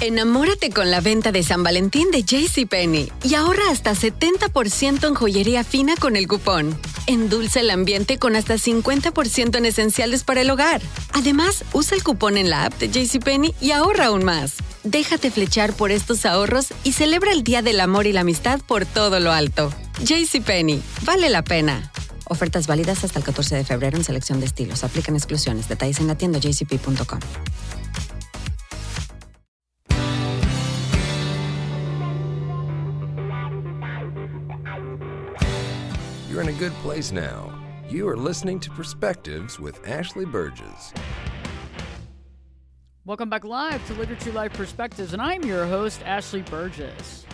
Enamórate con la venta de San Valentín de JCPenney y ahorra hasta 70% en joyería fina con el cupón. Endulza el ambiente con hasta 50% en esenciales para el hogar. Además, usa el cupón en la app de JCPenney y ahorra aún más. Déjate flechar por estos ahorros y celebra el Día del Amor y la Amistad por todo lo alto. JCPenney, vale la pena. Ofertas válidas hasta el 14 de febrero en selección de estilos. Aplican exclusiones. Detalles en la tienda jcp.com. You're in a good place now. You are listening to Perspectives with Ashley Burgess. Welcome back live to Live Your True Life Perspectives, and I'm your host, Ashley Burgess.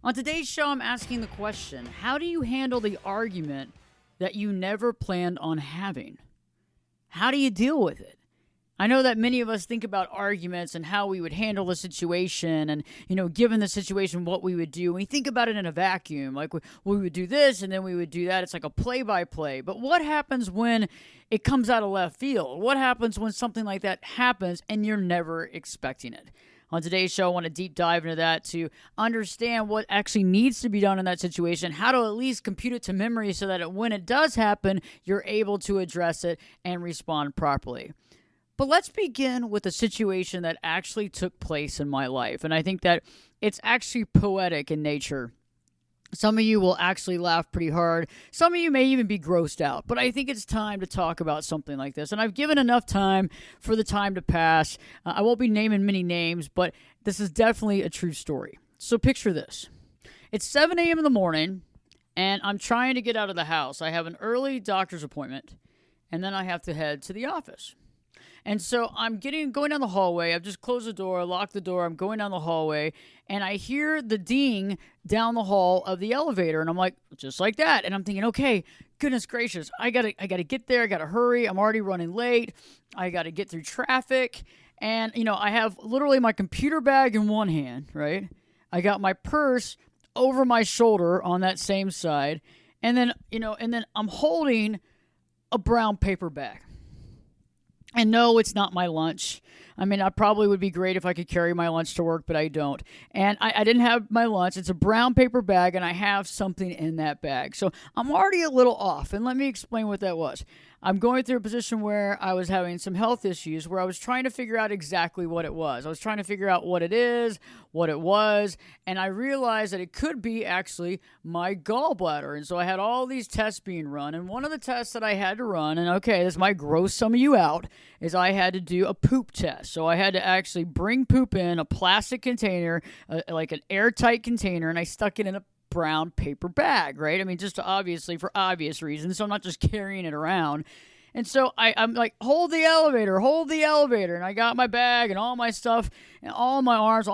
On today's show, I'm asking the question, how do you handle the argument that you never planned on having? How do you deal with it? I know that many of us think about arguments and how we would handle the situation and, given the situation, what we would do. We think about it in a vacuum, like we would do this and then we would do that. It's like a play-by-play. But what happens when it comes out of left field? What happens when something like that happens and you're never expecting it? On today's show, I want to deep dive into that to understand what actually needs to be done in that situation, how to at least compute it to memory so that when it does happen, you're able to address it and respond properly. But let's begin with a situation that actually took place in my life. And I think that it's actually poetic in nature. Some of you will actually laugh pretty hard. Some of you may even be grossed out. But I think it's time to talk about something like this. And I've given enough time for the time to pass. I won't be naming many names, but this is definitely a true story. So picture this. It's 7 a.m. in the morning, and I'm trying to get out of the house. I have an early doctor's appointment, and then I have to head to the office. And so I'm going down the hallway. I've just closed the door, locked the door. I'm going down the hallway, and I hear the ding down the hall of the elevator. And I'm like, just like that. And I'm thinking, okay, goodness gracious, I gotta get there. I gotta hurry. I'm already running late. I gotta get through traffic. And I have literally my computer bag in one hand, right? I got my purse over my shoulder on that same side, and then I'm holding a brown paper bag. And no, it's not my lunch. I mean, I probably would be great if I could carry my lunch to work, but I don't. And I didn't have my lunch. It's a brown paper bag, and I have something in that bag. So I'm already a little off, and let me explain what that was. I'm going through a position where I was having some health issues where I was trying to figure out exactly what it was. I was trying to figure out what it is, what it was, and I realized that it could be actually my gallbladder. And so I had all these tests being run, and one of the tests that I had to run, and okay, this might gross some of you out, is I had to do a poop test. So I had to actually bring poop in a plastic container, like an airtight container, and I stuck it in a brown paper bag, right? I mean, just obviously for obvious reasons, so I'm not just carrying it around. And so I'm like, hold the elevator. And I got my bag and all my stuff and all my arms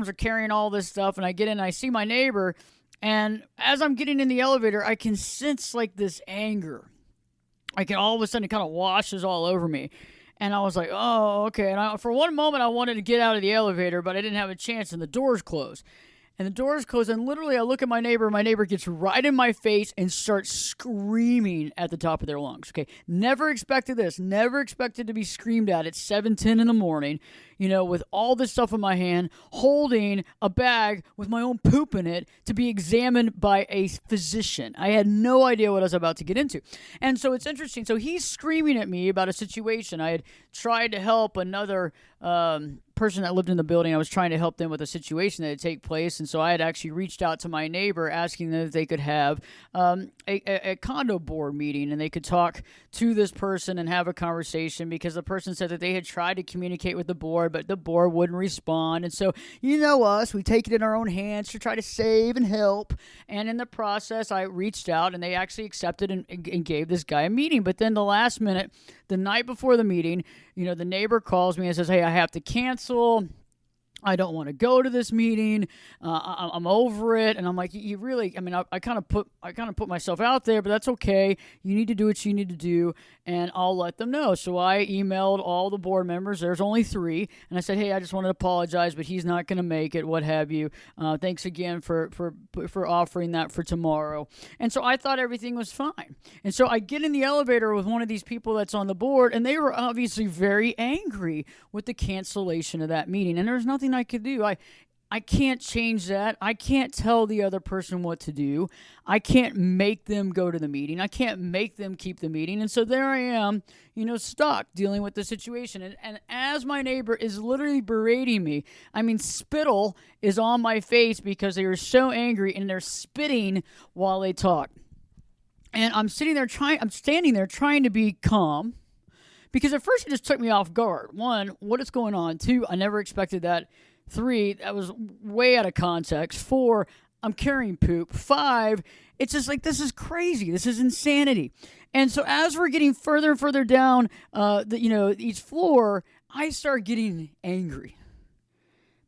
are carrying all this stuff. And I get in and I see my neighbor. And as I'm getting in the elevator, I can sense like this anger. I can all of a sudden it kind of washes all over me. And I was like, oh, okay. And for one moment, I wanted to get out of the elevator, but I didn't have a chance and the doors closed. And the doors close, and literally I look at my neighbor gets right in my face and starts screaming at the top of their lungs. Okay, never expected this. Never expected to be screamed at 7:10 in the morning, with all this stuff in my hand, holding a bag with my own poop in it to be examined by a physician. I had no idea what I was about to get into. And so it's interesting. So he's screaming at me about a situation. I had tried to help another person that lived in the building. I was trying to help them with a situation that had taken place, and so I had actually reached out to my neighbor asking them if they could have a condo board meeting and they could talk to this person and have a conversation, because the person said that they had tried to communicate with the board, but the board wouldn't respond. And so, us, we take it in our own hands to try to save and help. And in the process, I reached out and they actually accepted and gave this guy a meeting. But then the last minute, the night before the meeting, the neighbor calls me and says, hey, I have to cancel. I don't want to go to this meeting. I'm over it. And I'm like, you really, I kind of put myself out there, but that's okay. You need to do what you need to do, and I'll let them know. So I emailed all the board members. There's only 3. And I said, hey, I just wanted to apologize, but he's not going to make it, what have you. Thanks again for offering that for tomorrow. And so I thought everything was fine. And so I get in the elevator with one of these people that's on the board, and they were obviously very angry with the cancellation of that meeting. And there's nothing nothing I could do. I can't change that. I can't tell the other person what to do. I can't make them go to the meeting. I can't make them keep the meeting. And so there I am, stuck dealing with the situation. And as my neighbor is literally berating me, spittle is on my face because they are so angry and they're spitting while they talk. And I'm standing there trying to be calm because at first it just took me off guard. 1, what is going on? 2, I never expected that. 3, that was way out of context. 4, I'm carrying poop. 5, it's just like, this is crazy. This is insanity. And so as we're getting further and further down, each floor, I start getting angry.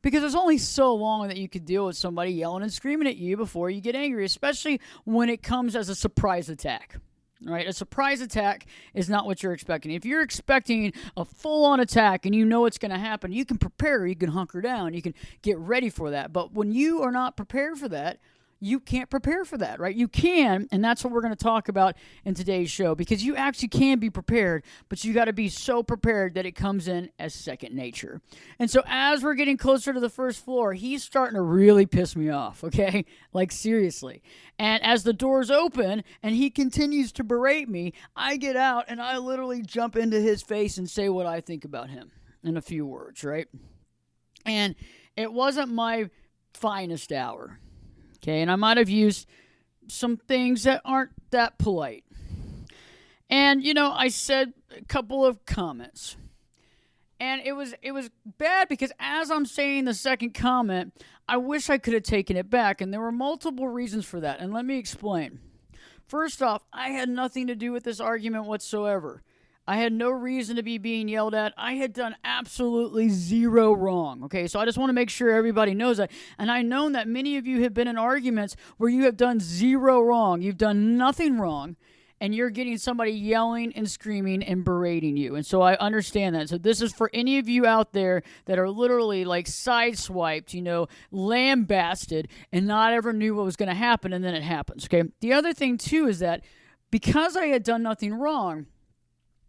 Because there's only so long that you could deal with somebody yelling and screaming at you before you get angry, especially when it comes as a surprise attack. Right? A surprise attack is not what you're expecting. If you're expecting a full-on attack and you know it's going to happen, you can prepare, you can hunker down, you can get ready for that. But when you are not prepared for that, you can't prepare for that, right? You can, and that's what we're going to talk about in today's show, because you actually can be prepared, but you got to be so prepared that it comes in as second nature. And so as we're getting closer to the first floor, he's starting to really piss me off, okay? Like, seriously. And as the doors open and he continues to berate me, I get out and I literally jump into his face and say what I think about him in a few words, right? And it wasn't my finest hour. Okay, and I might have used some things that aren't that polite. And, I said a couple of comments. And it was bad because as I'm saying the second comment, I wish I could have taken it back. And there were multiple reasons for that. And let me explain. First off, I had nothing to do with this argument whatsoever. I had no reason to be being yelled at. I had done absolutely zero wrong. Okay, so I just want to make sure everybody knows that. And I know that many of you have been in arguments where you have done zero wrong. You've done nothing wrong, and you're getting somebody yelling and screaming and berating you. And so I understand that. So this is for any of you out there that are literally like sideswiped, lambasted, and not ever knew what was going to happen, and then it happens. Okay. The other thing too is that because I had done nothing wrong,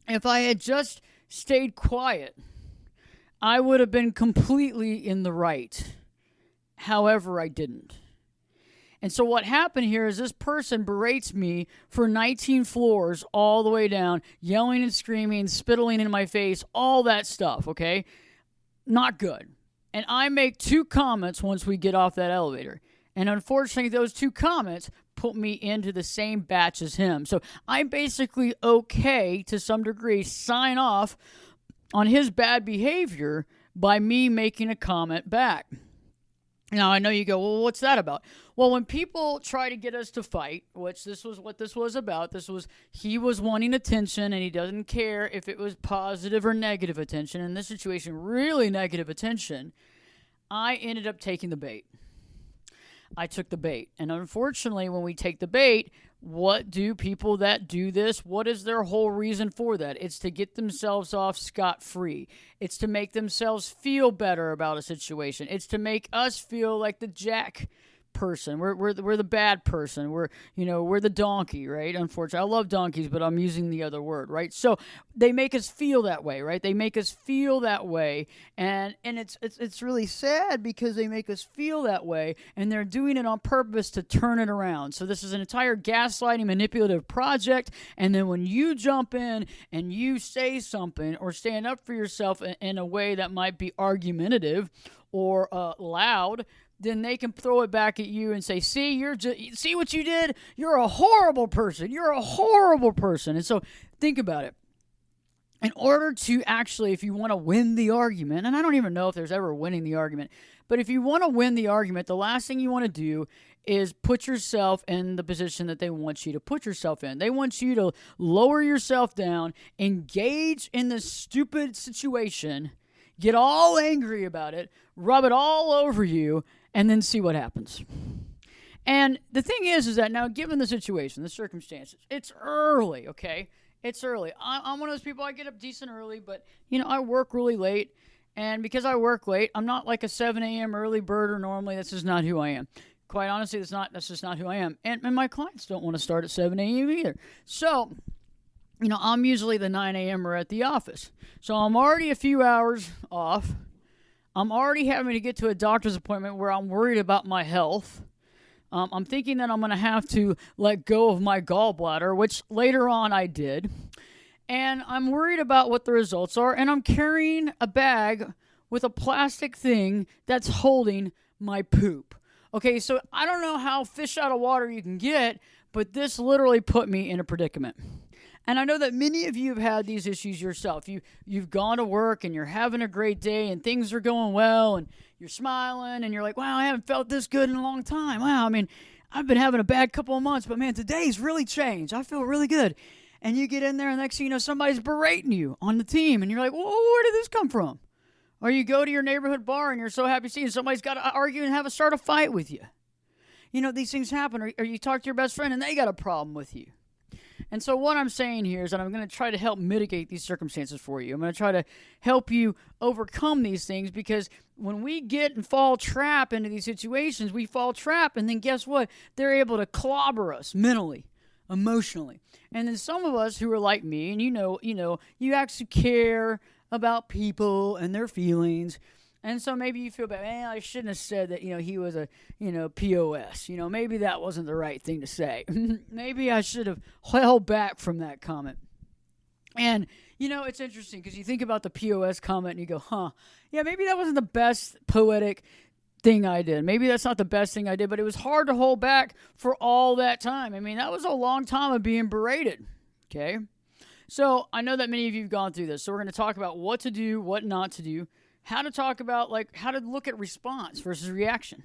if I had just stayed quiet, I would have been completely in the right. However, I didn't. And so what happened here is this person berates me for 19 floors all the way down, yelling and screaming, spittling in my face, all that stuff, okay? Not good. And I make 2 comments once we get off that elevator. And unfortunately, those 2 comments put me into the same batch as him. So I'm basically okay, to some degree, sign off on his bad behavior by me making a comment back. Now, I know you go, well, what's that about? Well, when people try to get us to fight, which this was what this was about, he was wanting attention, and he doesn't care if it was positive or negative attention. In this situation, really negative attention. I ended up taking the bait. I took the bait. And unfortunately, when we take the bait, what do people that do this, what is their whole reason for that? It's to get themselves off scot-free. It's to make themselves feel better about a situation. It's to make us feel like the jack person. We're the bad person. We're the donkey, right? Unfortunately, I love donkeys, but I'm using the other word, right? So they make us feel that way, right? They make us feel that way, and it's really sad because they make us feel that way, and they're doing it on purpose to turn it around. So this is an entire gaslighting, manipulative project, and then when you jump in and you say something or stand up for yourself in a way that might be argumentative or loud, then they can throw it back at you and say, see what you did? You're a horrible person. You're a horrible person. And so think about it. In order to actually, if you want to win the argument, and I don't even know if there's ever winning the argument, but if you want to win the argument, the last thing you want to do is put yourself in the position that they want you to put yourself in. They want you to lower yourself down, engage in this stupid situation, get all angry about it, rub it all over you, and then see what happens. And the thing is that now, given the situation, the circumstances, it's early, okay? It's early. I'm one of those people, I get up decent early, but, I work really late. And because I work late, I'm not like a 7 a.m. early birder normally. That's just not who I am. Quite honestly, that's just not who I am. And my clients don't want to start at 7 a.m. either. So, I'm usually the 9 a.m.er at the office. So I'm already a few hours off. I'm already having to get to a doctor's appointment where I'm worried about my health. I'm thinking that I'm going to have to let go of my gallbladder, which later on I did. And I'm worried about what the results are. And I'm carrying a bag with a plastic thing that's holding my poop. Okay, so I don't know how fish out of water you can get, but this literally put me in a predicament. And I know that many of you have had these issues yourself. You've gone to work and you're having a great day and things are going well and you're smiling and you're like, wow, I haven't felt this good in a long time. Wow, I mean, I've been having a bad couple of months, but man, today's really changed. I feel really good. And you get in there and next thing you know, somebody's berating you on the team and you're like, well, where did this come from? Or you go to your neighborhood bar and you're so happy seeing somebody's got to argue and start a fight with you. You know, these things happen. Or you talk to your best friend and they got a problem with you. And so what I'm saying here is that I'm going to try to help mitigate these circumstances for you. I'm going to try to help you overcome these things because when we get and fall trap into these situations, we fall trap and then guess what? They're able to clobber us mentally, emotionally. And then some of us who are like me, and you actually care about people and their feelings. And so maybe you feel bad, man, I shouldn't have said that, he was a, POS. Maybe that wasn't the right thing to say. Maybe I should have held back from that comment. And, it's interesting because you think about the POS comment and you go, yeah, maybe that wasn't the best poetic thing I did. Maybe that's not the best thing I did, but it was hard to hold back for all that time. I mean, that was a long time of being berated, okay? So I know that many of you have gone through this. So we're going to talk about what to do, what not to do, how to talk about, how to look at response versus reaction.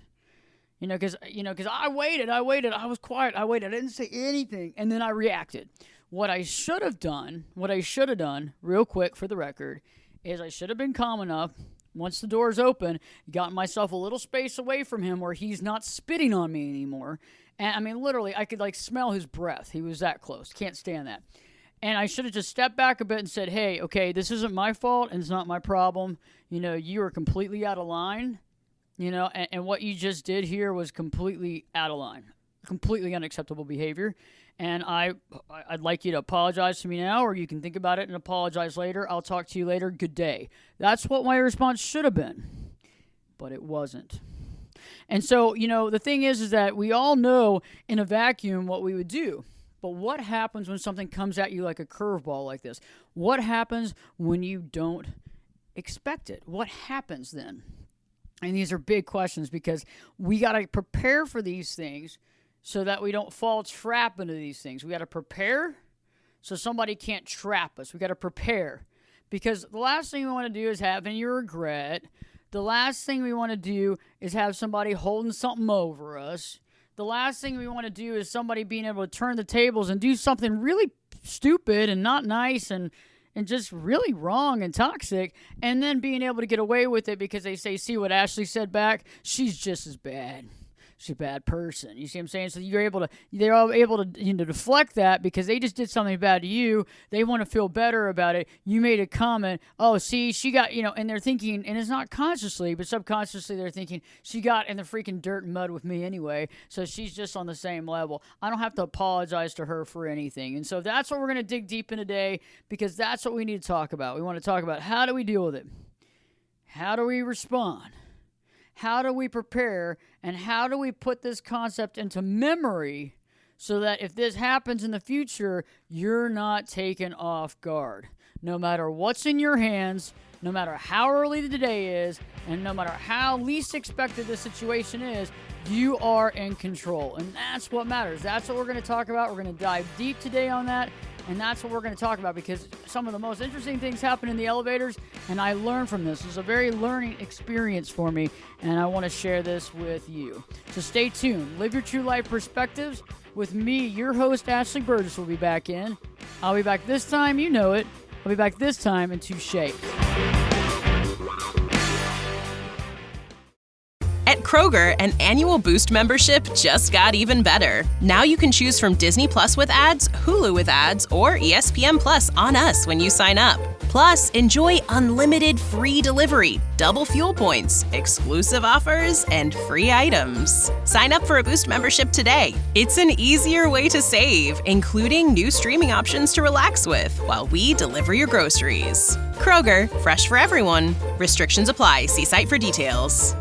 Because I waited, I was quiet, I waited, I didn't say anything, and then I reacted. What I should have done, real quick for the record, is I should have been calm enough, once the door's open, gotten myself a little space away from him where he's not spitting on me anymore. And I mean, literally, I could smell his breath. He was that close. Can't stand that. And I should have just stepped back a bit and said, hey, okay, this isn't my fault and it's not my problem. You are completely out of line, and what you just did here was completely out of line, completely unacceptable behavior. And I'd like you to apologize to me now, or you can think about it and apologize later. I'll talk to you later. Good day. That's what my response should have been, but it wasn't. And so, the thing is that we all know in a vacuum what we would do. But what happens when something comes at you like a curveball like this? What happens when you don't expect it? What happens then? And these are big questions because we got to prepare for these things so that we don't fall trap into these things. We got to prepare so somebody can't trap us. We got to prepare because the last thing we want to do is have any regret. The last thing we want to do is have somebody holding something over us. The last thing we want to do is somebody being able to turn the tables and do something really stupid and not nice and just really wrong and toxic, and then being able to get away with it because they say, see what Ashley said back? She's just as bad. She's a bad person. You see what I'm saying? So they're all able to deflect that because they just did something bad to you. They want to feel better about it. You made a comment. Oh, see, she got, and they're thinking, and it's not consciously, but subconsciously they're thinking, she got in the freaking dirt and mud with me anyway, so she's just on the same level. I don't have to apologize to her for anything. And so that's what we're going to dig deep in today because that's what we need to talk about. We want to talk about how do we deal with it? How do we respond? How do we prepare, and how do we put this concept into memory so that if this happens in the future, you're not taken off guard? No matter what's in your hands, no matter how early the day is, and no matter how least expected the situation is, you are in control. And that's what matters. That's what we're going to talk about. We're going to dive deep today on that. And that's what we're going to talk about because some of the most interesting things happen in the elevators, and I learned from this. It's a very learning experience for me, and I want to share this with you. So stay tuned. Live your true life perspectives with me, your host, Ashley Burgess, will be back in. I'll be back this time. You know it. I'll be back this time in two shapes. At Kroger, an annual Boost membership just got even better. Now you can choose from Disney Plus with ads, Hulu with ads, or ESPN Plus on us when you sign up. Plus, enjoy unlimited free delivery, double fuel points, exclusive offers, and free items. Sign up for a Boost membership today. It's an easier way to save, including new streaming options to relax with while we deliver your groceries. Kroger, fresh for everyone. Restrictions apply. See site for details.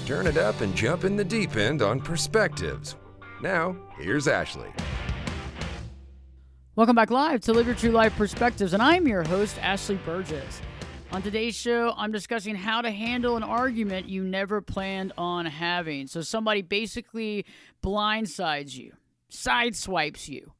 Turn it up and jump in the deep end on Perspectives. Now, here's Ashley. Welcome back live to Live Your True Life Perspectives, and I'm your host, Ashley Burgess. On today's show, I'm discussing how to handle an argument you never planned on having. So somebody basically blindsides you, sideswipes you,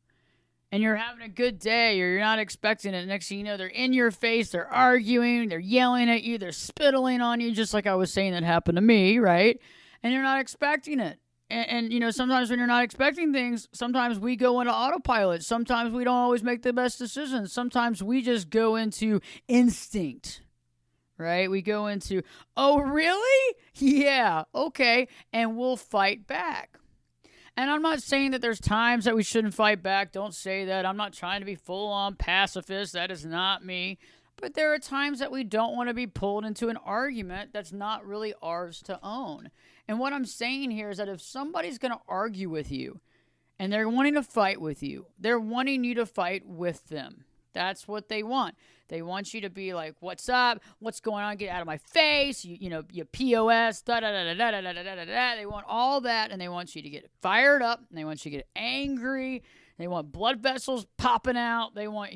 and you're having a good day or you're not expecting it. Next thing you know, they're in your face, they're arguing, they're yelling at you, they're spittling on you, just like I was saying that happened to me, right? And you're not expecting it. And you know, sometimes when you're not expecting things, sometimes we go into autopilot. Sometimes we don't always make the best decisions. Sometimes we just go into instinct, right? We go into, oh, really? Yeah, okay. And we'll fight back. And I'm not saying that there's times that we shouldn't fight back. Don't say that. I'm not trying to be full-on pacifist. That is not me. But there are times that we don't want to be pulled into an argument that's not really ours to own. And what I'm saying here is that if somebody's going to argue with you and they're wanting to fight with you, they're wanting you to fight with them. That's what they want. They want you to be like, what's up? What's going on? Get out of my face. You POS, da-da-da-da-da-da-da-da-da. They want all that, and they want you to get fired up, and they want you to get angry. They want blood vessels popping out. They want,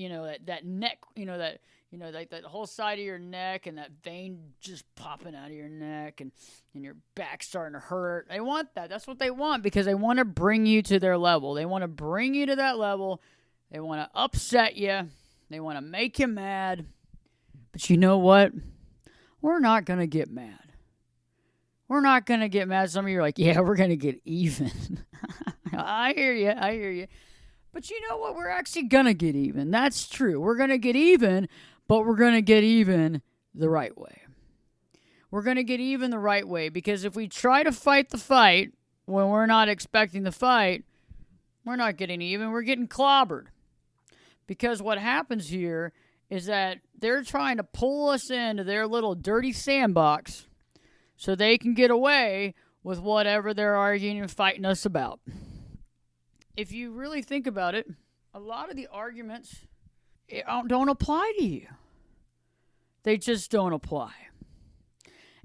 that neck, like that whole side of your neck and that vein just popping out of your neck and your back starting to hurt. They want that. That's what they want because they want to bring you to their level. They want to bring you to that level. They want to upset you. They want to make you mad. But you know what? We're not going to get mad. We're not going to get mad. Some of you are like, yeah, we're going to get even. I hear you. But you know what? We're actually going to get even. That's true. We're going to get even, but we're going to get even the right way. We're going to get even the right way because if we try to fight the fight when we're not expecting the fight, we're not getting even. We're getting clobbered. Because what happens here is that they're trying to pull us into their little dirty sandbox so they can get away with whatever they're arguing and fighting us about. If you really think about it, a lot of the arguments don't apply to you. They just don't apply.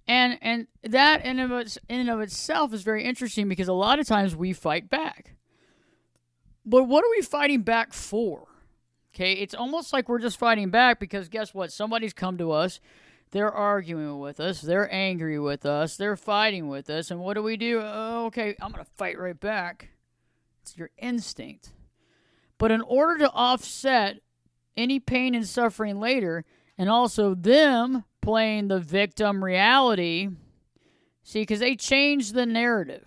And that in and of itself is very interesting because a lot of times we fight back. But what are we fighting back for? Okay, it's almost like we're just fighting back because guess what? Somebody's come to us. They're arguing with us. They're angry with us. They're fighting with us. And what do? Oh, okay, I'm going to fight right back. It's your instinct. But in order to offset any pain and suffering later, and also them playing the victim reality, see, because they changed the narrative.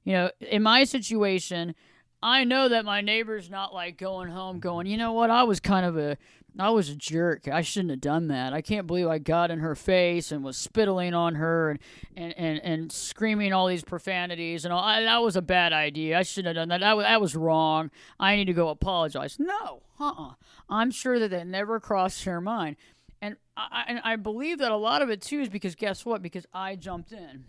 In my situation, I know that my neighbor's not like going home going, you know what, I was a jerk. I shouldn't have done that. I can't believe I got in her face and was spittling on her and screaming all these profanities and all. That was a bad idea. I shouldn't have done that. That was wrong. I need to go apologize. No, I'm sure that never crossed her mind. And I believe that a lot of it too is because guess what? Because I jumped in.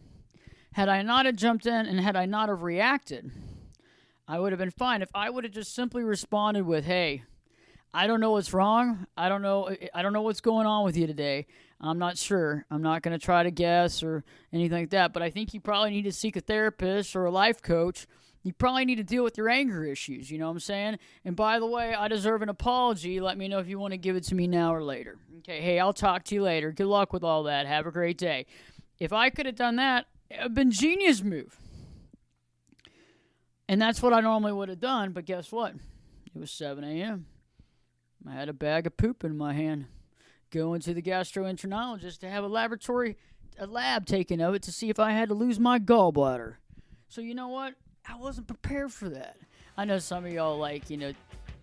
Had I not have jumped in and had I not have reacted, I would have been fine. If I would have just simply responded with, hey, I don't know what's wrong. I don't know what's going on with you today. I'm not sure. I'm not going to try to guess or anything like that. But I think you probably need to seek a therapist or a life coach. You probably need to deal with your anger issues. You know what I'm saying? And by the way, I deserve an apology. Let me know if you want to give it to me now or later. Okay, hey, I'll talk to you later. Good luck with all that. Have a great day. If I could have done that, it would have been a genius move. And that's what I normally would have done, but guess what? It was 7 a.m. I had a bag of poop in my hand. Going to the gastroenterologist to have a lab taken of it to see if I had to lose my gallbladder. So you know what? I wasn't prepared for that. I know some of y'all like,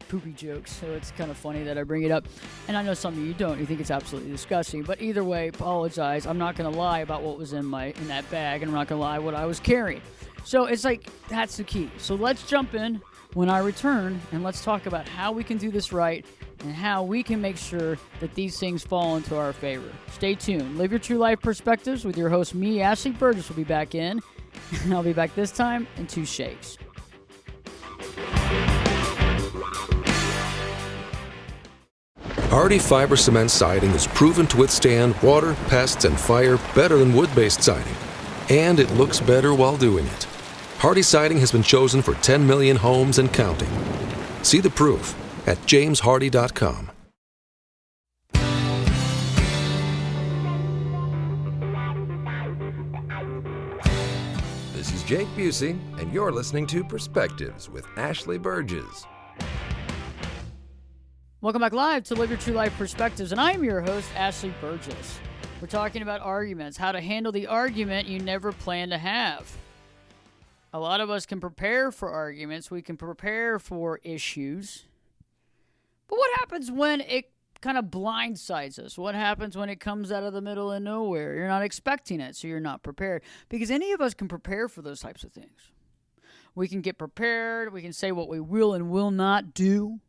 poopy jokes, so it's kind of funny that I bring it up. And I know some of you don't. You think it's absolutely disgusting. But either way, apologize. I'm not going to lie about what was in that bag, and I'm not going to lie what I was carrying. So it's like, that's the key. So let's jump in when I return, and let's talk about how we can do this right and how we can make sure that these things fall into our favor. Stay tuned. Live Your True Life Perspectives with your host, me, Ashley Burgess, will be back in I'll be back this time in 2 shakes. Hardy Fiber Cement Siding is proven to withstand water, pests, and fire better than wood-based siding. And it looks better while doing it. Hardy Siding has been chosen for 10 million homes and counting. See the proof at jameshardy.com. This is Jake Busey, and you're listening to Perspectives with Ashley Burgess. Welcome back live to Live Your True Life Perspectives, and I'm your host, Ashley Burgess. We're talking about arguments, how to handle the argument you never plan to have. A lot of us can prepare for arguments. We can prepare for issues. But what happens when it kind of blindsides us? What happens when it comes out of the middle of nowhere? You're not expecting it, so you're not prepared. Because any of us can prepare for those types of things. We can get prepared. We can say what we will and will not do.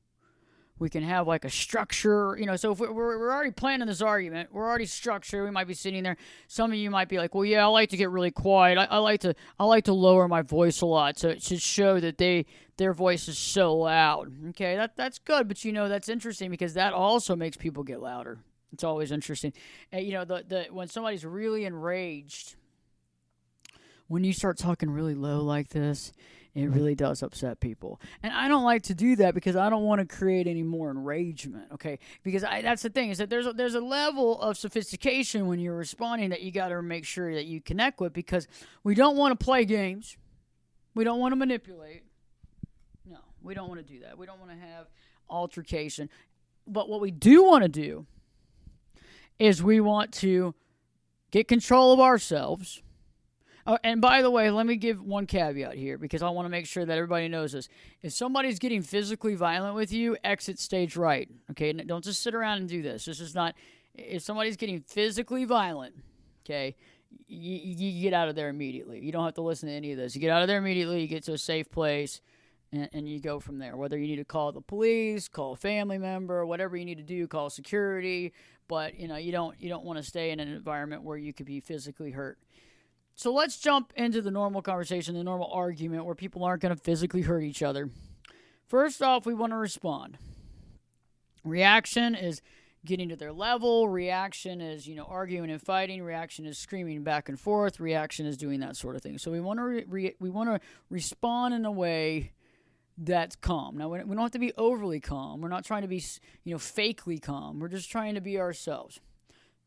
We can have like a structure, so if we're already planning this argument, we're already structured, we might be sitting there. Some of you might be like, well, yeah, I like to get really quiet. I like to lower my voice a lot to show that their voice is so loud. Okay, that's good, but that's interesting because that also makes people get louder. It's always interesting. And, when somebody's really enraged, when you start talking really low like this, it really does upset people. And I don't like to do that because I don't want to create any more enragement, okay? Because that's the thing, is that there's a level of sophistication when you're responding that you got to make sure that you connect with, because we don't want to play games. We don't want to manipulate. No, we don't want to do that. We don't want to have altercation. But what we do want to do is we want to get control of ourselves. Oh, and by the way, let me give one caveat here because I want to make sure that everybody knows this. If somebody's getting physically violent with you, exit stage right. Okay, don't just sit around and do this. This is not. If somebody's getting physically violent, okay, you get out of there immediately. You don't have to listen to any of this. You get out of there immediately. You get to a safe place, and you go from there. Whether you need to call the police, call a family member, whatever you need to do, call security. But you don't want to stay in an environment where you could be physically hurt. So let's jump into the normal conversation, the normal argument where people aren't going to physically hurt each other. First off, we want to respond. Reaction is getting to their level. Reaction is, arguing and fighting. Reaction is screaming back and forth. Reaction is doing that sort of thing. So we want to respond in a way that's calm. Now, we don't have to be overly calm. We're not trying to be, fakely calm. We're just trying to be ourselves.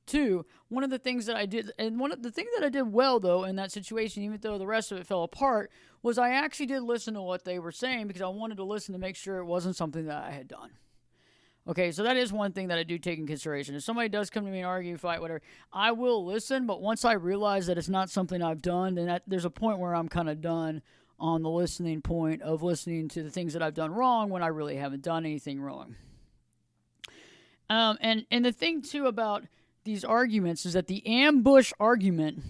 2, one of the things that I did, and one of the things that I did well, though, in that situation, even though the rest of it fell apart, was I actually did listen to what they were saying because I wanted to listen to make sure it wasn't something that I had done. Okay, so that is one thing that I do take in consideration. If somebody does come to me and argue, fight, whatever, I will listen, but once I realize that it's not something I've done, then there's a point where I'm kind of done on the listening point of listening to the things that I've done wrong when I really haven't done anything wrong. And the thing, too, about these arguments is that the ambush argument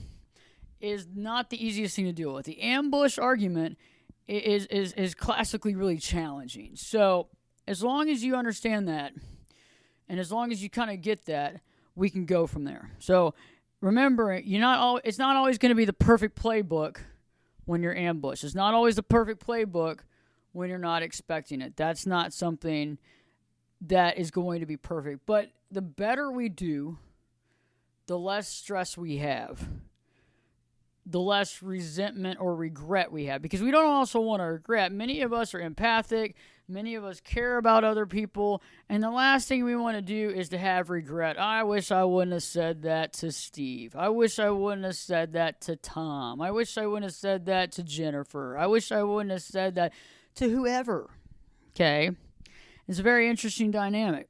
is not the easiest thing to deal with. The ambush argument is classically really challenging. So as long as you understand that, and as long as you kind of get that, we can go from there. So remember, it's not always going to be the perfect playbook when you're ambushed. It's not always the perfect playbook when you're not expecting it. That's not something that is going to be perfect. But the better we do, the less stress we have, the less resentment or regret we have, because we don't also want to regret. Many of us are empathic. Many of us care about other people. And the last thing we want to do is to have regret. I wish I wouldn't have said that to Steve. I wish I wouldn't have said that to Tom. I wish I wouldn't have said that to Jennifer. I wish I wouldn't have said that to whoever. Okay? It's a very interesting dynamic.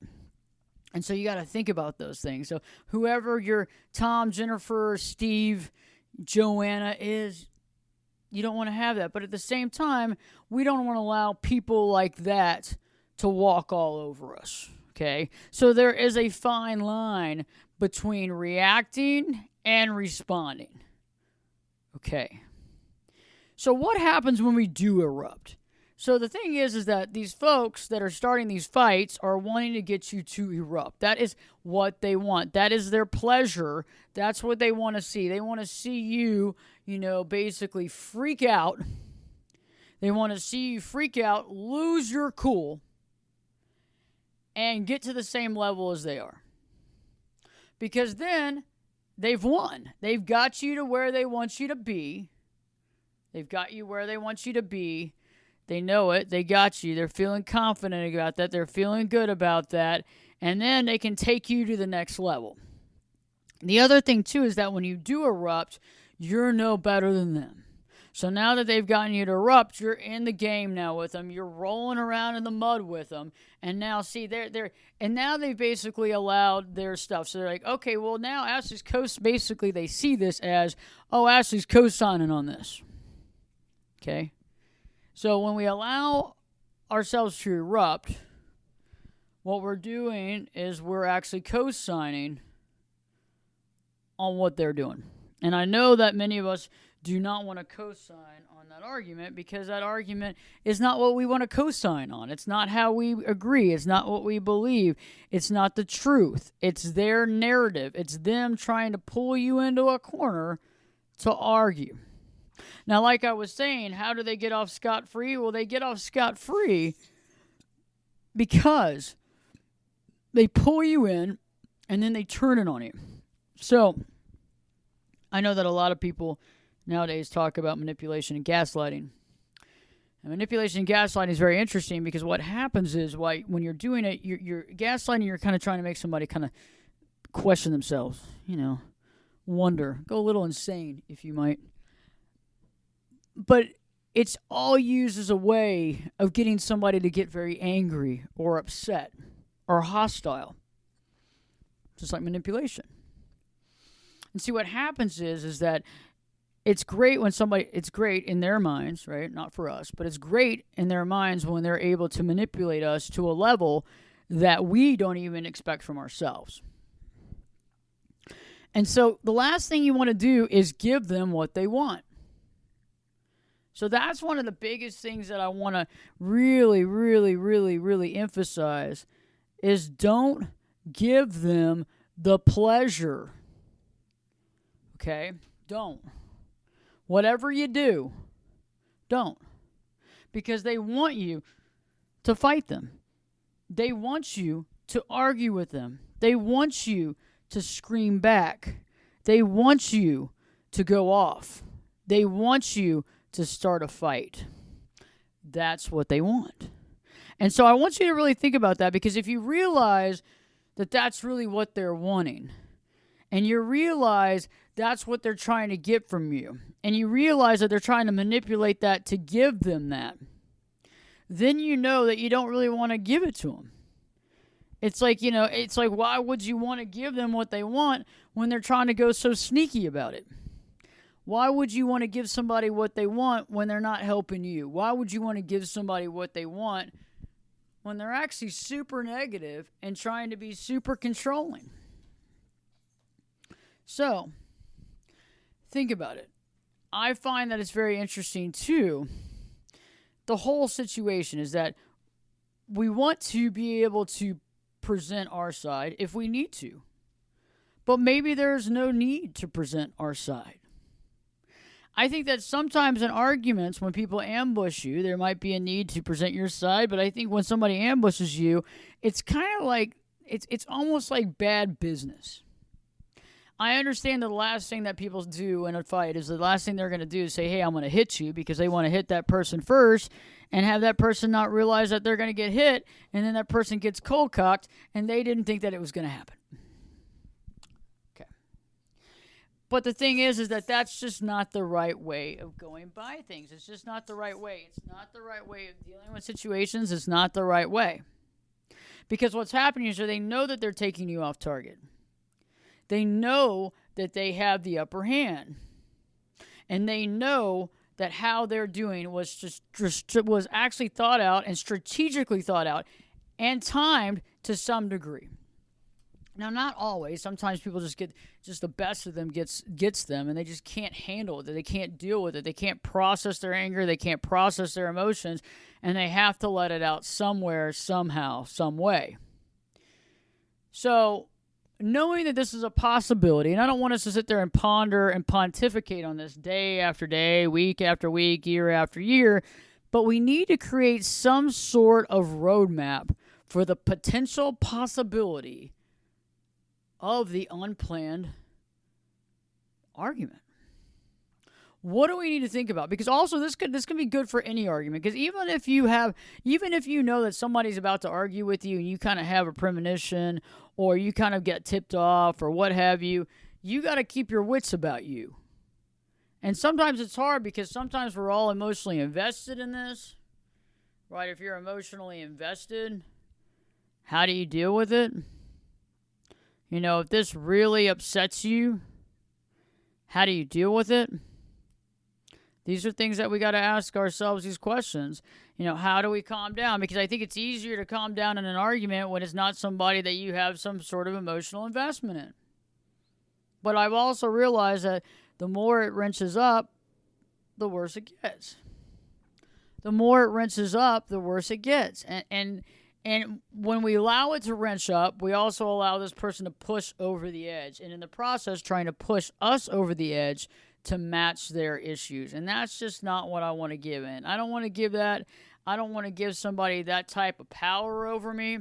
And so you got to think about those things. So whoever your Tom, Jennifer, Steve, Joanna is, you don't want to have that. But at the same time, we don't want to allow people like that to walk all over us. Okay? So there is a fine line between reacting and responding. Okay. So what happens when we do erupt? So the thing is that these folks that are starting these fights are wanting to get you to erupt. That is what they want. That is their pleasure. That's what they want to see. They want to see you, basically freak out. They want to see you freak out, lose your cool, and get to the same level as they are. Because then they've won. They've got you to where they want you to be. They've got you where they want you to be. They know it. They got you. They're feeling confident about that. They're feeling good about that. And then they can take you to the next level. The other thing, too, is that when you do erupt, you're no better than them. So now that they've gotten you to erupt, you're in the game now with them. You're rolling around in the mud with them. And now, see, and now they've basically allowed their stuff. So they're like, okay, well, now Ashley's basically they see this as, oh, Ashley's co-signing on this. Okay? So when we allow ourselves to erupt, what we're doing is we're actually co-signing on what they're doing. And I know that many of us do not want to co-sign on that argument because that argument is not what we want to co-sign on. It's not how we agree. It's not what we believe. It's not the truth. It's their narrative. It's them trying to pull you into a corner to argue. Now, like I was saying, how do they get off scot-free? Well, they get off scot-free because they pull you in and then they turn it on you. So, I know that a lot of people nowadays talk about manipulation and gaslighting. And manipulation and gaslighting is very interesting because what happens is when you're doing it, you're gaslighting, you're kind of trying to make somebody kind of question themselves, wonder, go a little insane, if you might. But it's all used as a way of getting somebody to get very angry or upset or hostile. Just like manipulation. And see, what happens is that it's great it's great in their minds, right? Not for us, but it's great in their minds when they're able to manipulate us to a level that we don't even expect from ourselves. And so the last thing you want to do is give them what they want. So that's one of the biggest things that I want to really, really, really, really emphasize is don't give them the pleasure. Okay? Don't. Whatever you do, don't. Because they want you to fight them. They want you to argue with them. They want you to scream back. They want you to go off. They want you to start a fight. That's what they want. And so I want you to really think about that, because if you realize that that's really what they're wanting, and you realize that's what they're trying to get from you, and you realize that they're trying to manipulate that to give them that, then you know that you don't really want to give it to them. It's like, why would you want to give them what they want when they're trying to go so sneaky about it? Why would you want to give somebody what they want when they're not helping you? Why would you want to give somebody what they want when they're actually super negative and trying to be super controlling? So, think about it. I find that it's very interesting too. The whole situation is that we want to be able to present our side if we need to. But maybe there's no need to present our side. I think that sometimes in arguments, when people ambush you, there might be a need to present your side, but I think when somebody ambushes you, it's kind of like, it's almost like bad business. I understand that the last thing that people do in a fight is the last thing they're going to do is say, hey, I'm going to hit you, because they want to hit that person first and have that person not realize that they're going to get hit, and then that person gets cold-cocked, and they didn't think that it was going to happen. But the thing is that that's just not the right way of going by things. It's just not the right way. It's not the right way of dealing with situations. It's not the right way. Because what's happening is that they know that they're taking you off target. They know that they have the upper hand. And they know that how they're doing was was actually thought out and strategically thought out and timed to some degree. Now, not always. Sometimes people just the best of them gets them, and they just can't handle it. They can't deal with it. They can't process their anger. They can't process their emotions, and they have to let it out somewhere, somehow, some way. So, knowing that this is a possibility, and I don't want us to sit there and ponder and pontificate on this day after day, week after week, year after year, but we need to create some sort of roadmap for the potential possibility of the unplanned argument. What do we need to think about? Because also this can be good for any argument. Because even if you know that somebody's about to argue with you and you kind of have a premonition or you kind of get tipped off or what have you, you got to keep your wits about you. And sometimes it's hard because sometimes we're all emotionally invested in this, right? If you're emotionally invested, how do you deal with it? You know, if this really upsets you, how do you deal with it? These are things that we got to ask ourselves these questions. You know, how do we calm down? Because I think it's easier to calm down in an argument when it's not somebody that you have some sort of emotional investment in. But I've also realized that the more it wrenches up, the worse it gets. The more it wrenches up, the worse it gets. And when we allow it to wrench up, we also allow this person to push over the edge. And in the process, trying to push us over the edge to match their issues. And that's just not what I want to give in. I don't want to give that. I don't want to give somebody that type of power over me.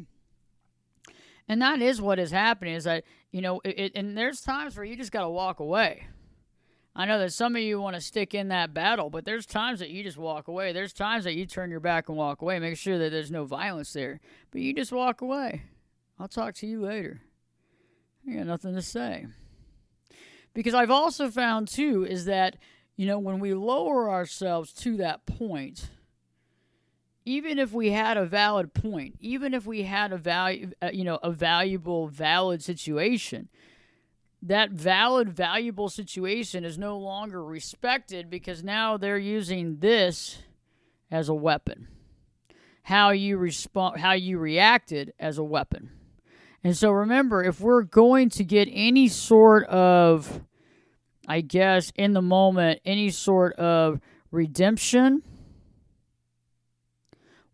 And that is what is happening is that, you know, and there's times where you just got to walk away. I know that some of you want to stick in that battle, but there's times that you just walk away. There's times that you turn your back and walk away. Make sure that there's no violence there. But you just walk away. I'll talk to you later. I got nothing to say. Because I've also found, too, is that, you know, when we lower ourselves to that point, even if we had a valid point, even if we had a valuable, valid situation, that valid, valuable situation is no longer respected because now they're using this as a weapon. How you reacted as a weapon. And so remember, if we're going to get any sort of, I guess, in the moment, any sort of redemption,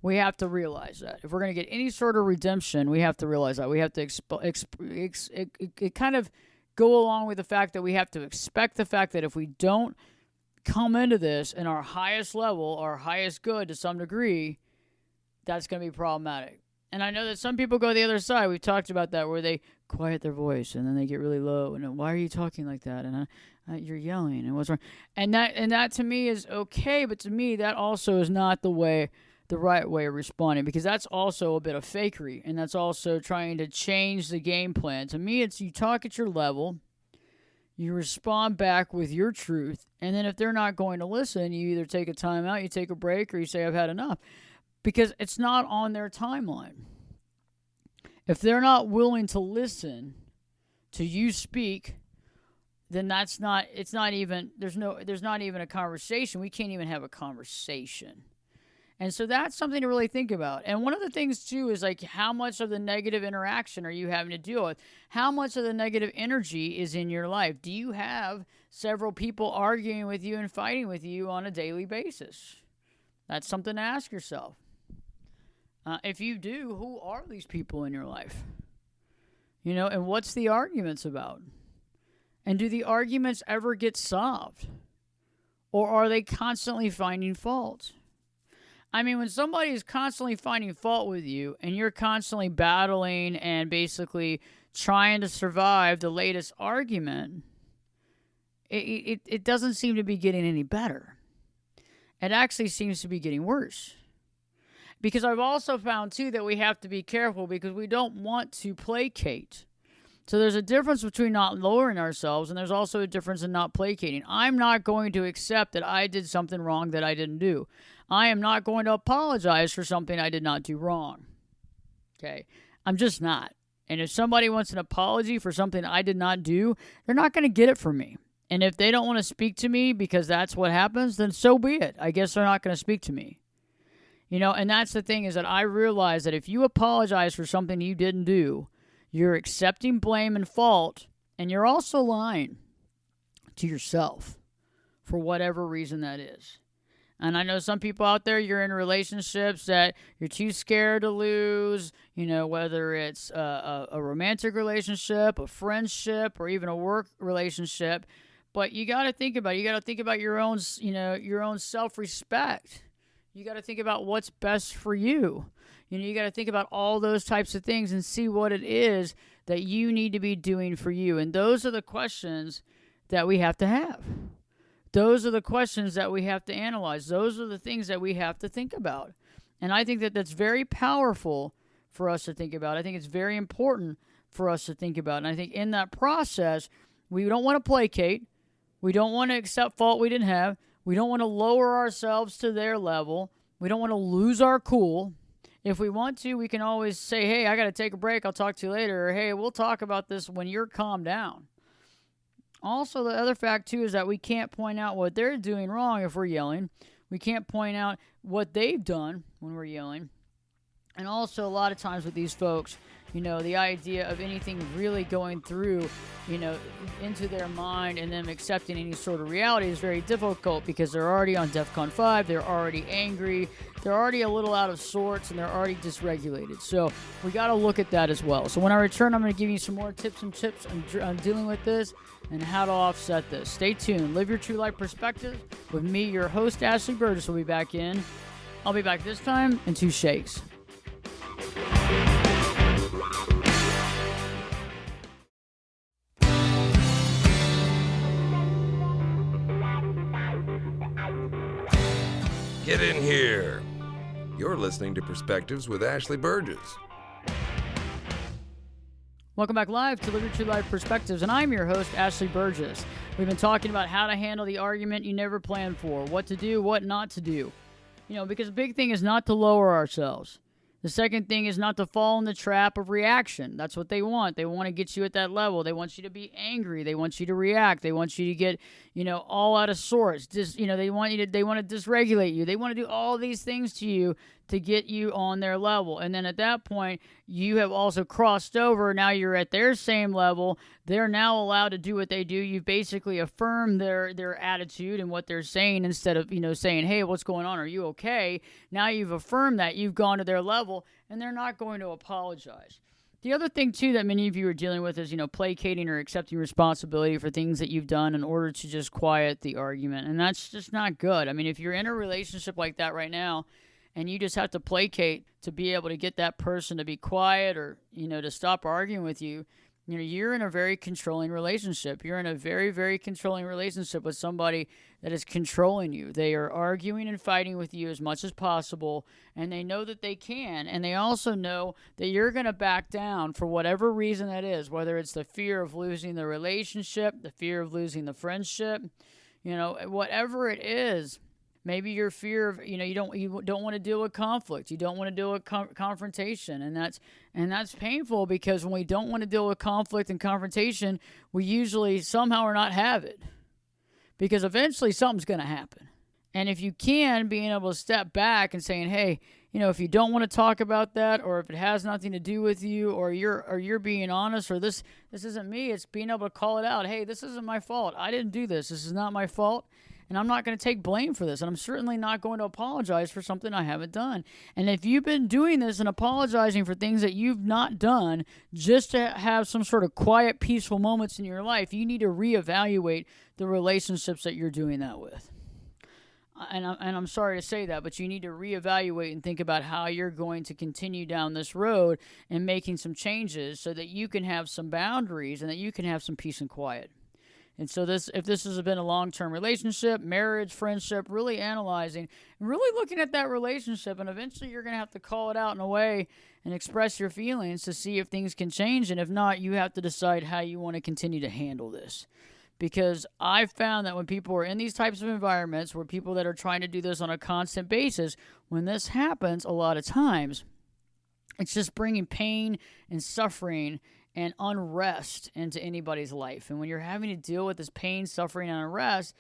we have to realize that. If we're going to get any sort of redemption, we have to realize that. We have to kind of go along with the fact that we have to expect the fact that if we don't come into this in our highest level, our highest good to some degree, that's going to be problematic. And I know that some people go the other side. We've talked about that where they quiet their voice and then they get really low. And why are you talking like that? And you're yelling. And what's wrong? And that to me is okay. But to me, that also is not the right way of responding, because that's also a bit of fakery, and that's also trying to change the game plan. To me, it's you talk at your level, you respond back with your truth, and then if they're not going to listen, you either take a time out, you take a break, or you say, I've had enough, because it's not on their timeline. If they're not willing to listen to you speak, then there's not even a conversation. We can't even have a conversation. And so that's something to really think about. And one of the things, too, is like how much of the negative interaction are you having to deal with? How much of the negative energy is in your life? Do you have several people arguing with you and fighting with you on a daily basis? That's something to ask yourself. If you do, who are these people in your life? You know, and what's the arguments about? And do the arguments ever get solved? Or are they constantly finding fault? I mean, when somebody is constantly finding fault with you and you're constantly battling and basically trying to survive the latest argument, it doesn't seem to be getting any better. It actually seems to be getting worse. Because I've also found, too, that we have to be careful because we don't want to placate. So there's a difference between not lowering ourselves, and there's also a difference in not placating. I'm not going to accept that I did something wrong that I didn't do. I am not going to apologize for something I did not do wrong. Okay? I'm just not. And if somebody wants an apology for something I did not do, they're not going to get it from me. And if they don't want to speak to me because that's what happens, then so be it. I guess they're not going to speak to me. You know, and that's the thing is that I realize that if you apologize for something you didn't do, You're accepting blame and fault, and you're also lying to yourself for whatever reason that is. And I know some people out there, you're in relationships that you're too scared to lose, whether it's a romantic relationship, a friendship, or even a work relationship. But you got to think about your own, your own self-respect. You got to think about what's best for you. You got to think about all those types of things and see what it is that you need to be doing for you. And those are the questions that we have to have. Those are the questions that we have to analyze. Those are the things that we have to think about. And I think that that's very powerful for us to think about. I think it's very important for us to think about. And I think in that process, we don't want to placate. We don't want to accept fault we didn't have. We don't want to lower ourselves to their level. We don't want to lose our cool. If we want to, we can always say, hey, I got to take a break. I'll talk to you later. Or, hey, we'll talk about this when you're calmed down. Also, the other fact, too, is that we can't point out what they're doing wrong if we're yelling. We can't point out what they've done when we're yelling. And also, a lot of times with these folks, the idea of anything really going through, into their mind and them accepting any sort of reality is very difficult because they're already on DEFCON 5, they're already angry, they're already a little out of sorts, and they're already dysregulated. So we got to look at that as well. So when I return, I'm going to give you some more tips and tips on dealing with this and how to offset this. Stay tuned. Live your true life perspective with me, your host, Ashley Burgess, will be back in. I'll be back this time in 2 shakes. Get in here. You're listening to Perspectives with Ashley Burgess. Welcome back live to Live Your True Life Perspectives, and I'm your host, Ashley Burgess. We've been talking about how to handle the argument you never planned for, what to do, what not to do. Because the big thing is not to lower ourselves. The second thing is not to fall in the trap of reaction. That's what they want. They want to get you at that level. They want you to be angry. They want you to react. They want you to get, all out of sorts. They want to dysregulate you. They want to do all these things to you to get you on their level. And then at that point, you have also crossed over. Now you're at their same level. They're now allowed to do what they do. You've basically affirmed their attitude and what they're saying instead of, saying, hey, what's going on? Are you okay? Now you've affirmed that. You've gone to their level, and they're not going to apologize. The other thing, too, that many of you are dealing with is, placating or accepting responsibility for things that you've done in order to just quiet the argument. And that's just not good. I mean, if you're in a relationship like that right now, and you just have to placate to be able to get that person to be quiet or, to stop arguing with you, you're in a very controlling relationship. You're in a very, very controlling relationship with somebody that is controlling you. They are arguing and fighting with you as much as possible, and they know that they can. And they also know that you're going to back down for whatever reason that is, whether it's the fear of losing the relationship, the fear of losing the friendship, whatever it is. Maybe your fear of, you don't want to deal with conflict. You don't want to deal with confrontation. And that's painful because when we don't want to deal with conflict and confrontation, we usually somehow or not have it. Because eventually something's going to happen. And if you can, being able to step back and saying, hey, if you don't want to talk about that, or if it has nothing to do with you, or you're being honest, or this isn't me, it's being able to call it out. Hey, this isn't my fault. I didn't do this. This is not my fault. And I'm not going to take blame for this. And I'm certainly not going to apologize for something I haven't done. And if you've been doing this and apologizing for things that you've not done just to have some sort of quiet, peaceful moments in your life, you need to reevaluate the relationships that you're doing that with. And I'm sorry to say that, but you need to reevaluate and think about how you're going to continue down this road and making some changes so that you can have some boundaries and that you can have some peace and quiet. And so if this has been a long-term relationship, marriage, friendship, really analyzing, really looking at that relationship, and eventually you're going to have to call it out in a way and express your feelings to see if things can change. And if not, you have to decide how you want to continue to handle this. Because I've found that when people are in these types of environments, where people that are trying to do this on a constant basis, when this happens a lot of times, it's just bringing pain and suffering and unrest into anybody's life. And when you're having to deal with this pain, suffering, and unrest,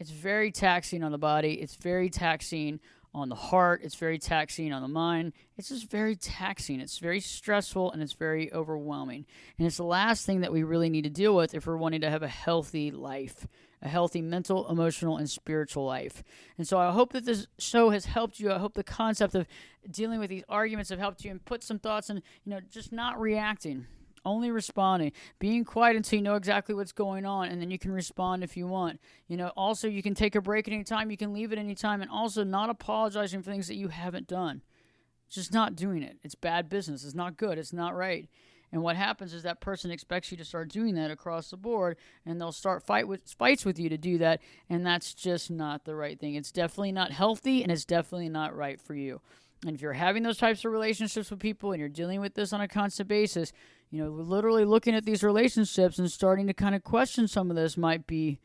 it's very taxing on the body. It's very taxing on the heart. It's very taxing on the mind. It's just very taxing. It's very stressful, and it's very overwhelming. And it's the last thing that we really need to deal with if we're wanting to have a healthy life, a healthy mental, emotional, and spiritual life. And so I hope that this show has helped you. I hope the concept of dealing with these arguments have helped you and put some thoughts in, just not reacting. Only responding, being quiet until you know exactly what's going on, and then you can respond if you want. Also you can take a break at any time, you can leave at any time, and also not apologizing for things that you haven't done. Just not doing it. It's bad business. It's not good. It's not right. And what happens is that person expects you to start doing that across the board, and they'll start fights with you to do that, and that's just not the right thing. It's definitely not healthy, and it's definitely not right for you. And if you're having those types of relationships with people and you're dealing with this on a constant basis, literally looking at these relationships and starting to kind of question some of this might be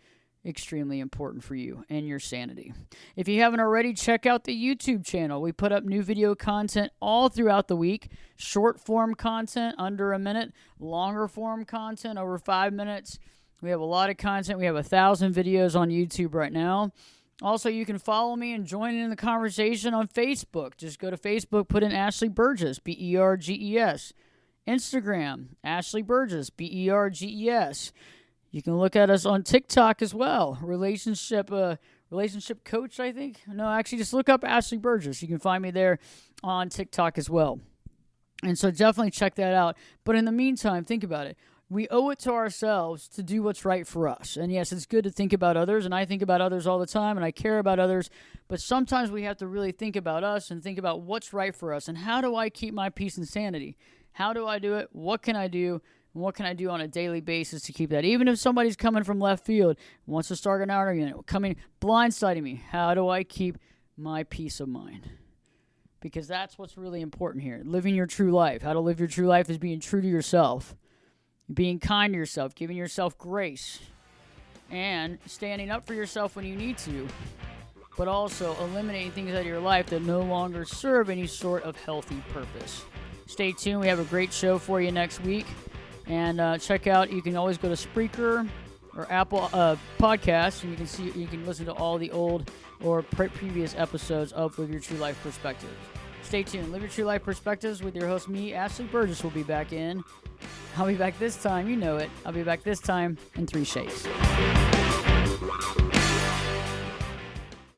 extremely important for you and your sanity. If you haven't already, check out the YouTube channel. We put up new video content all throughout the week. Short form content under a minute, longer form content over 5 minutes. We have a lot of content. We have 1,000 videos on YouTube right now. Also, you can follow me and join in the conversation on Facebook. Just go to Facebook, put in Ashley Burgess, Berges. Instagram, Ashley Burgess, Berges. You can look at us on TikTok as well. Relationship coach, I think. No, actually, just look up Ashley Burgess. You can find me there on TikTok as well. And so definitely check that out. But in the meantime, think about it. We owe it to ourselves to do what's right for us. And yes, it's good to think about others, and I think about others all the time, and I care about others, but sometimes we have to really think about us and think about what's right for us, and how do I keep my peace and sanity? How do I do it? What can I do? And what can I do on a daily basis to keep that? Even if somebody's coming from left field, wants to start an argument, blindsiding me, how do I keep my peace of mind? Because that's what's really important here. Living your true life. How to live your true life is being true to yourself. Being kind to yourself, giving yourself grace, and standing up for yourself when you need to, but also eliminating things out of your life that no longer serve any sort of healthy purpose. Stay tuned. We have a great show for you next week. And check out, you can always go to Spreaker or Apple Podcasts, and you can listen to all the old or previous episodes of Live Your True Life Perspectives. Stay tuned. Live Your True Life Perspectives with your host, me, Ashley Burgess, will be back in. I'll be back this time. You know it. I'll be back this time in 3 shades.